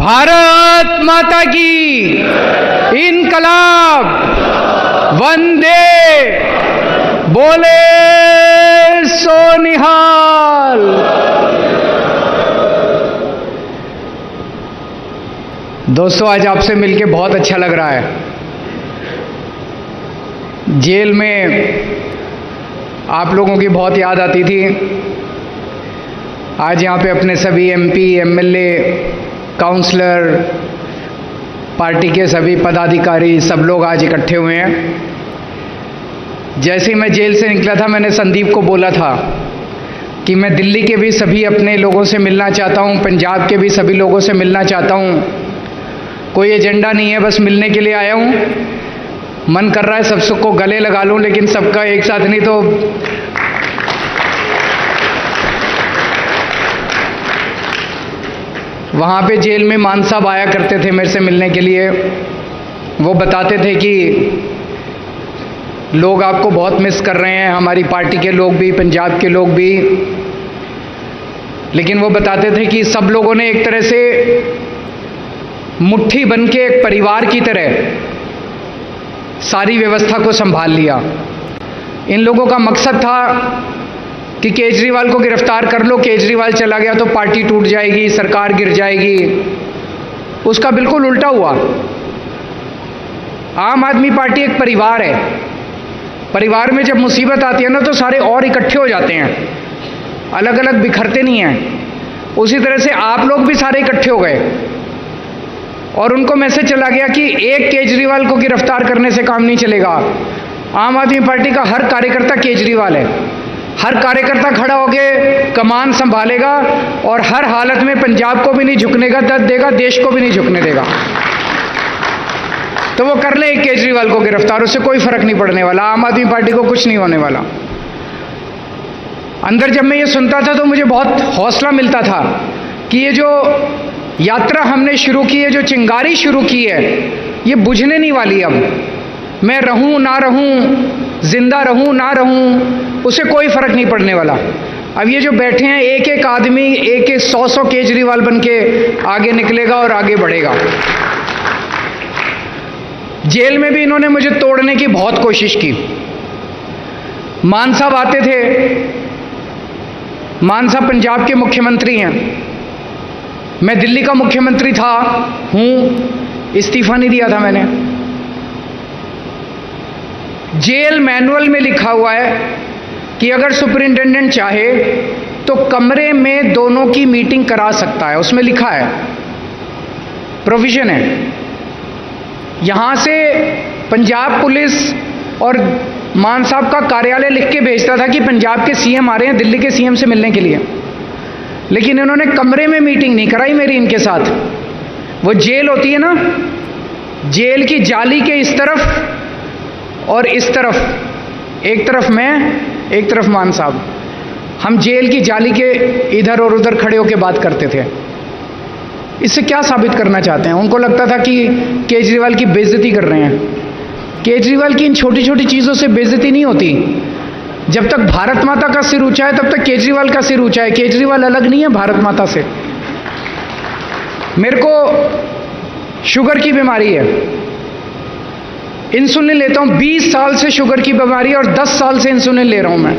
भारत माता की इनकलाब, वंदे, बोले सो निहाल। दोस्तों, आज आपसे मिलके बहुत अच्छा लग रहा है। जेल में आप लोगों की बहुत याद आती थी। आज यहाँ पे अपने सभी एमपी, एमएलए, काउंसलर, पार्टी के सभी पदाधिकारी, सब लोग आज इकट्ठे हुए हैं। जैसे ही मैं जेल से निकला था, मैंने संदीप को बोला था कि मैं दिल्ली के भी सभी अपने लोगों से मिलना चाहता हूँ, पंजाब के भी सभी लोगों से मिलना चाहता हूँ। कोई एजेंडा नहीं है, बस मिलने के लिए आया हूँ। मन कर रहा है सबको गले लगा लूँ, लेकिन सबका एक साथ नहीं। तो वहाँ पे जेल में मान साहब आया करते थे मेरे से मिलने के लिए। वो बताते थे कि लोग आपको बहुत मिस कर रहे हैं, हमारी पार्टी के लोग भी, पंजाब के लोग भी। लेकिन वो बताते थे कि सब लोगों ने एक तरह से मुट्ठी बन के एक परिवार की तरह सारी व्यवस्था को संभाल लिया। इन लोगों का मकसद था कि केजरीवाल को गिरफ्तार कर लो, केजरीवाल चला गया तो पार्टी टूट जाएगी, सरकार गिर जाएगी। उसका बिल्कुल उल्टा हुआ। आम आदमी पार्टी एक परिवार है। परिवार में जब मुसीबत आती है ना, तो सारे और इकट्ठे हो जाते हैं, अलग अलग बिखरते नहीं हैं। उसी तरह से आप लोग भी सारे इकट्ठे हो गए और उनको मैसेज चला गया कि एक केजरीवाल को गिरफ्तार करने से काम नहीं चलेगा। आम आदमी पार्टी का हर कार्यकर्ता केजरीवाल है। हर कार्यकर्ता खड़ा होकर कमान संभालेगा और हर हालत में पंजाब को भी नहीं झुकने का देगा, देश को भी नहीं झुकने देगा। तो वो कर ले केजरीवाल को गिरफ्तार, उससे कोई फर्क नहीं पड़ने वाला। आम आदमी पार्टी को कुछ नहीं होने वाला। अंदर जब मैं ये सुनता था तो मुझे बहुत हौसला मिलता था कि ये जो यात्रा हमने शुरू की है, जो चिंगारी शुरू की है, ये बुझने नहीं वाली। अब मैं रहूं ना रहूं, जिंदा रहूं ना रहूं, उससे कोई फर्क नहीं पड़ने वाला। अब ये जो बैठे हैं, एक एक आदमी एक एक 100 केजरीवाल बन के आगे निकलेगा और आगे बढ़ेगा। जेल में भी इन्होंने मुझे तोड़ने की बहुत कोशिश की। मान साहब आते थे। मान साहब पंजाब के मुख्यमंत्री हैं। मैं दिल्ली का मुख्यमंत्री था, हूं, इस्तीफा नहीं दिया था मैंने। जेल मैनुअल में लिखा हुआ है कि अगर सुपरिंटेंडेंट चाहे तो कमरे में दोनों की मीटिंग करा सकता है। उसमें लिखा है, प्रोविजन है। यहां से पंजाब पुलिस और मान साहब का कार्यालय लिख के भेजता था कि पंजाब के सीएम आ रहे हैं दिल्ली के सीएम से मिलने के लिए। लेकिन इन्होंने कमरे में मीटिंग नहीं कराई मेरी इनके साथ। वो जेल होती है ना, जेल की जाली के इस तरफ और इस तरफ, एक तरफ मैं, एक तरफ मान साहब, हम जेल की जाली के इधर और उधर खड़े होकर बात करते थे। इससे क्या साबित करना चाहते हैं? उनको लगता था कि केजरीवाल की बेइज्जती कर रहे हैं। केजरीवाल की इन छोटी छोटी चीज़ों से बेइज्जती नहीं होती। जब तक भारत माता का सिर ऊंचा है, तब तक केजरीवाल का सिर ऊंचा है। केजरीवाल अलग नहीं है भारत माता से। मेरे को शुगर की बीमारी है, इंसुलिन लेता हूं। 20 साल से शुगर की बीमारी और 10 साल से इंसुलिन ले रहा हूं मैं।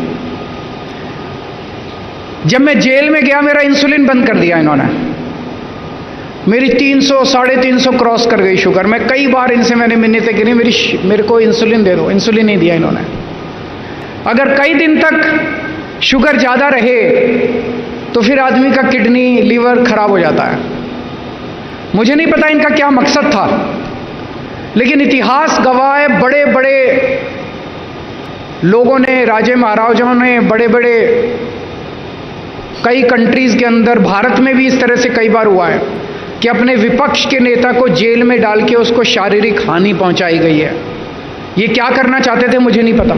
जब मैं जेल में गया, मेरा इंसुलिन बंद कर दिया इन्होंने। मेरी 300, 350 क्रॉस कर गई शुगर। मैं कई बार इनसे मैंने मिन्नतें की, मेरे को इंसुलिन दे दो। इंसुलिन नहीं दिया इन्होंने। अगर कई दिन तक शुगर ज़्यादा रहे तो फिर आदमी का किडनी, लीवर खराब हो जाता है। मुझे नहीं पता इनका क्या मकसद था, लेकिन इतिहास गवाह है, बड़े बड़े लोगों ने, राजे महाराजाओं ने, बड़े बड़े कई कंट्रीज़ के अंदर, भारत में भी इस तरह से कई बार हुआ है कि अपने विपक्ष के नेता को जेल में डाल के उसको शारीरिक हानि पहुंचाई गई है। ये क्या करना चाहते थे मुझे नहीं पता,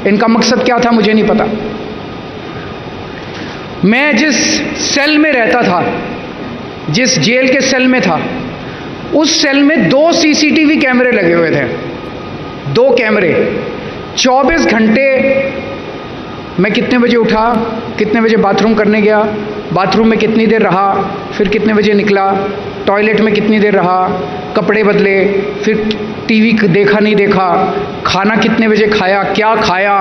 इनका मकसद क्या था मुझे नहीं पता। मैं जिस सेल में रहता था, जिस जेल के सेल में था, उस सेल में 2 सीसीटीवी कैमरे लगे हुए थे। 2 कैमरे 24 घंटे। मैं कितने बजे उठा, कितने बजे बाथरूम करने गया, बाथरूम में कितनी देर रहा, फिर कितने बजे निकला, टॉयलेट में कितनी देर रहा, कपड़े बदले, फिर टीवी देखा नहीं देखा, खाना कितने बजे खाया, क्या खाया।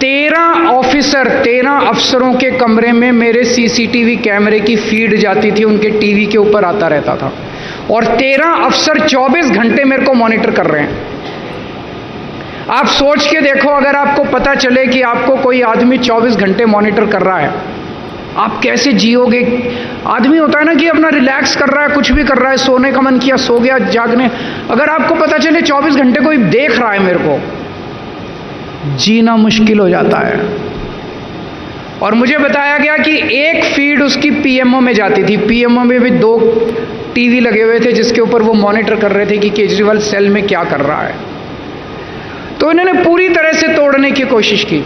13 अफसरों के कमरे में मेरे सीसीटीवी कैमरे की फीड जाती थी, उनके टीवी के ऊपर आता रहता था, और 13 अफसर 24 घंटे मेरे को मॉनिटर कर रहे हैं। आप सोच के देखो, अगर आपको पता चले कि आपको कोई आदमी 24 घंटे मॉनिटर कर रहा है, आप कैसे जियोगे? आदमी होता है ना कि अपना रिलैक्स कर रहा है, कुछ भी कर रहा है, सोने का मन किया सो गया, जागने, अगर आपको पता चले 24 घंटे कोई देख रहा है मेरे को, जीना मुश्किल हो जाता है। और मुझे बताया गया कि एक फीड उसकी पीएमओ में जाती थी, पीएमओ में भी 2 टीवी लगे हुए थे जिसके ऊपर वो मॉनिटर कर रहे थे कि केजरीवाल सेल में क्या कर रहा है। तो इन्होंने पूरी तरह से तोड़ने की कोशिश की,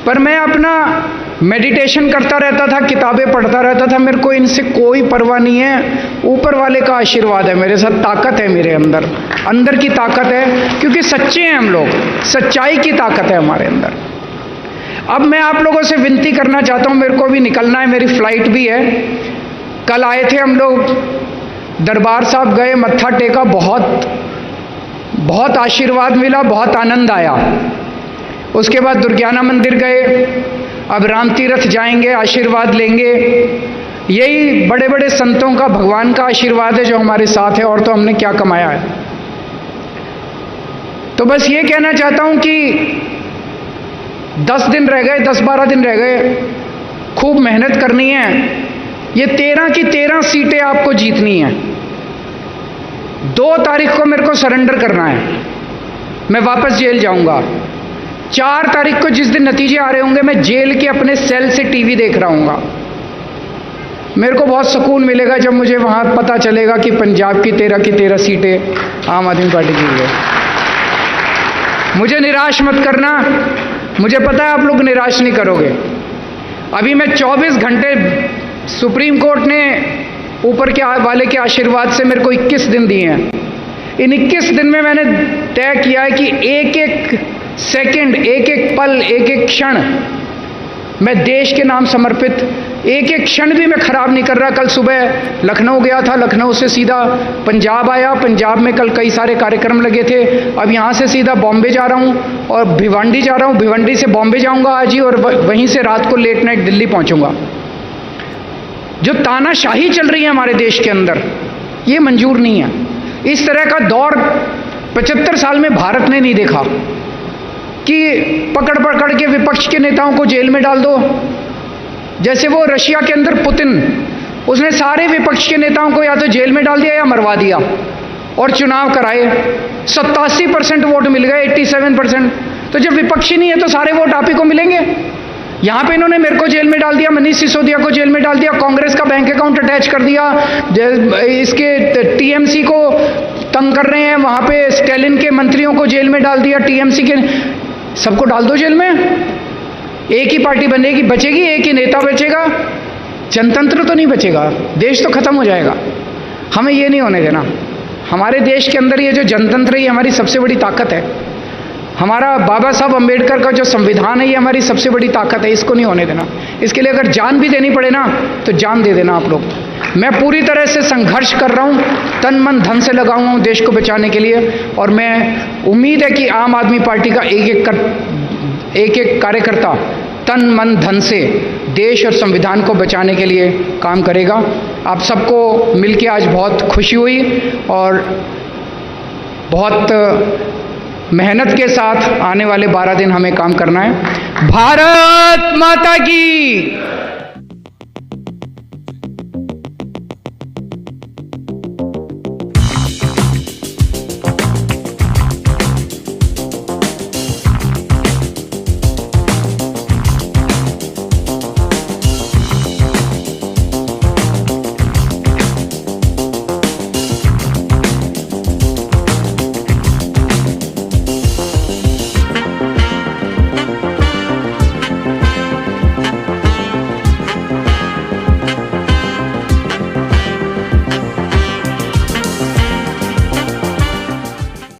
पर मैं अपना मेडिटेशन करता रहता था, किताबें पढ़ता रहता था, मेरे को इनसे कोई परवाह नहीं है। ऊपर वाले का आशीर्वाद है मेरे साथ, ताकत है मेरे अंदर, अंदर की ताकत है, क्योंकि सच्चे हैं हम लोग, सच्चाई की ताकत है हमारे अंदर। अब मैं आप लोगों से विनती करना चाहता हूं, मेरे को भी निकलना है, मेरी फ्लाइट भी है। कल आए थे हम लोग, दरबार साहब गए, मत्था टेका, बहुत आशीर्वाद मिला, बहुत आनंद आया। उसके बाद दुर्गाना मंदिर गए, अब राम तीर्थ जाएंगे, आशीर्वाद लेंगे। यही बड़े बड़े संतों का, भगवान का आशीर्वाद है जो हमारे साथ है, और तो हमने क्या कमाया है। तो बस ये कहना चाहता हूं कि 10 दिन रह गए, 10-12 दिन रह गए, खूब मेहनत करनी है। ये 13 की 13 सीटें आपको जीतनी है। 2 तारीख को मेरे को सरेंडर करना है, मैं वापस जेल जाऊंगा। 4 तारीख को जिस दिन नतीजे आ रहे होंगे, मैं जेल के अपने सेल से टीवी देख रहा हूँगा। मेरे को बहुत सुकून मिलेगा जब मुझे वहाँ पता चलेगा कि पंजाब की 13 सीटें आम आदमी पार्टी की है। मुझे निराश मत करना, मुझे पता है आप लोग निराश नहीं करोगे। अभी मैं 24 घंटे, सुप्रीम कोर्ट ने ऊपर के वाले के आशीर्वाद से मेरे को 21 दिन दिए हैं। इन 21 दिन में मैंने तय किया है कि एक एक सेकंड, एक एक पल, एक एक क्षण मैं देश के नाम समर्पित, एक एक क्षण भी मैं खराब नहीं कर रहा। कल सुबह लखनऊ गया था, लखनऊ से सीधा पंजाब आया, पंजाब में कल कई सारे कार्यक्रम लगे थे। अब यहाँ से सीधा बॉम्बे जा रहा हूँ और भिवंडी जा रहा हूँ, भिवंडी से बॉम्बे जाऊँगा आज ही, और वहीं से रात को लेट नाइट दिल्ली पहुँचूँगा। जो तानाशाही चल रही है हमारे देश के अंदर, ये मंजूर नहीं है। इस तरह का दौर 75 साल में भारत ने नहीं देखा कि पकड़ पकड़ के विपक्ष के नेताओं को जेल में डाल दो। जैसे वो रशिया के अंदर पुतिन, उसने सारे विपक्ष के नेताओं को या तो जेल में डाल दिया या मरवा दिया, और चुनाव कराए। 87% वोट मिल गए, 87%। तो जब विपक्षी नहीं है तो सारे वोट आप ही को मिलेंगे। यहाँ पे इन्होंने मेरे को जेल में डाल दिया, मनीष सिसोदिया को जेल में डाल दिया, कांग्रेस का बैंक अकाउंट अटैच कर दिया, इसके टीएमसी को तंग कर रहे हैं, वहाँ पे स्टैलिन के मंत्रियों को जेल में डाल दिया, टीएमसी के सबको डाल दो जेल में। एक ही पार्टी बनेगी, बचेगी, एक ही नेता बचेगा, जनतंत्र तो नहीं बचेगा, देश तो खत्म हो जाएगा। हमें ये नहीं होने देना। हमारे देश के अंदर ये जो जनतंत्र है, ये हमारी सबसे बड़ी ताकत है। हमारा बाबा साहब अम्बेडकर का जो संविधान है, ये हमारी सबसे बड़ी ताकत है, इसको नहीं होने देना। इसके लिए अगर जान भी देनी पड़े ना, तो जान दे देना आप लोग। मैं पूरी तरह से संघर्ष कर रहा हूँ, तन मन धन से लगा हुआ हूँ देश को बचाने के लिए, और मैं उम्मीद है कि आम आदमी पार्टी का एक एक कार्यकर्ता तन मन धन से देश और संविधान को बचाने के लिए काम करेगा। आप सबको मिलके आज बहुत खुशी हुई, और बहुत मेहनत के साथ आने वाले 12 दिन हमें काम करना है। भारत माता की